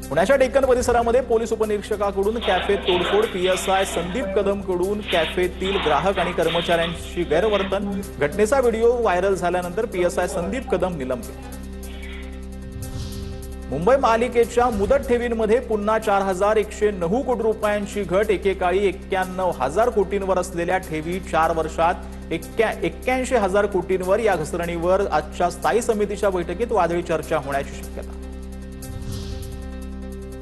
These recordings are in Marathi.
पुण्याच्या डेक्कन परिसरामध्ये पोलीस उपनिरीक्षकाकडून कॅफेत तोडफोड, पीएसआय संदीप कदमकडून कॅफेतील ग्राहक आणि कर्मचाऱ्यांशी गैरवर्तन. घटनेचा व्हिडिओ व्हायरल झाल्यानंतर पीएसआय संदीप कदम निलंबित. मुंबई महापालिकेच्या मुदत ठेवींमध्ये पुन्हा 4109 कोटी रुपयांची घट. एकेकाळी 91,000 कोटींवर असलेल्या ठेवी 4 वर्षात 81,000 कोटींवर. या घसरणीवर आजच्या स्थायी समितीच्या बैठकीत वादळी चर्चा होण्याची शक्यता.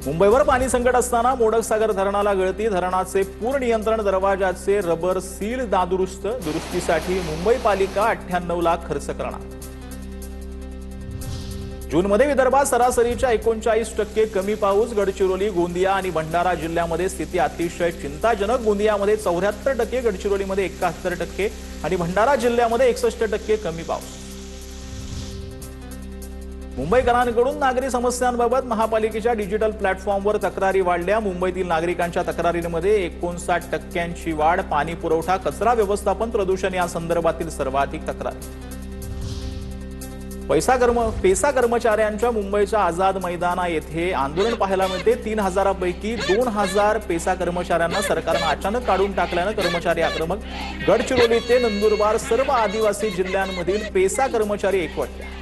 मुंबईवर पाणी संकट असताना मोडकसागर धरणाला गळती. धरणाचे पूर्ण नियंत्रण दरवाजाचे रबर सील नादुरुस्त. दुरुस्तीसाठी मुंबई पालिका 98 लाख खर्च करणार. जूनमध्ये विदर्भात सरासरीच्या 39% कमी पाऊस. गडचिरोली, गोंदिया आणि भंडारा जिल्ह्यामध्ये स्थिती अतिशय चिंताजनक. गोंदियामध्ये 74%, गडचिरोलीमध्ये 71% आणि भंडारा जिल्ह्यामध्ये 61% कमी पाऊस. मुंबईकरांकडून नागरी समस्यांबाबत महापालिकेच्या डिजिटल प्लॅटफॉर्मवर तक्रारी वाढल्या. मुंबईतील नागरिकांच्या तक्रारींमध्ये 59% वाढ. पाणी पुरवठा, कचरा व्यवस्थापन, प्रदूषण या संदर्भातील सर्वाधिक तक्रारी. पेसा कर्मचाऱ्यांच्या मुंबईच्या आझाद मैदाना येथे आंदोलन पाहायला मिळते. 3000 पैकी 2000 पेसा कर्मचाऱ्यांना सरकारने अचानक काढून टाकल्यानं कर्मचारी आक्रमक. गडचिरोली ते नंदुरबार सर्व आदिवासी जिल्ह्यांमधील पेसा कर्मचारी एकवटले.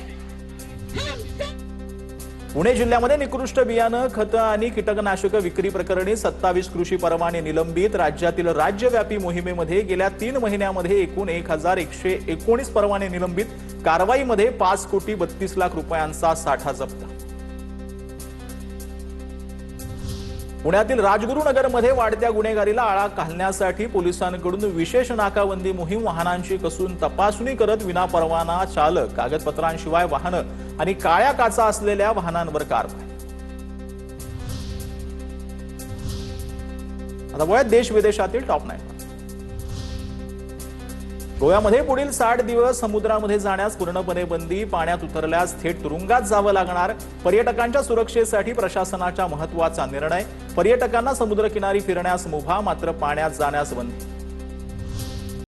पुणे जिल्ह्यामध्ये निकृष्ट बियाणं, खतं आणि कीटकनाशक विक्री प्रकरणी 27 कृषी परवाने निलंबित. राज्यातील राज्यव्यापी मोहिमेमध्ये गेल्या 3 महिन्यामध्ये एकूण 1119 परवाने निलंबित. कारवाईमध्ये 5,32,00,000 रुपयांचा साठा जप्त. पुण्यातील राजगुरुनगरमध्ये वाढत्या गुन्हेगारीला आळा घालण्यासाठी पोलिसांकडून विशेष नाकाबंदी मोहीम. वाहनांची कसून तपासणी करत विनापरवाना चालक, कागदपत्रांशिवाय वाहनं आणि काळ्या काचा असलेल्या वाहनांवर कारवाई. आता वळूयात देश विदेशातील टॉप 9. गोव्यामध्ये पुढील 60 दिवस समुद्रामध्ये जाण्यास पूर्णपणे बंदी. पाण्यात उतरल्यास थेट तुरुंगात जावं लागणार. पर्यटकांच्या सुरक्षेसाठी प्रशासनाचा महत्त्वाचा निर्णय. पर्यटकांना समुद्रकिनारी फिरण्यास मुभा, मात्र पाण्यात जाण्यास बंदी.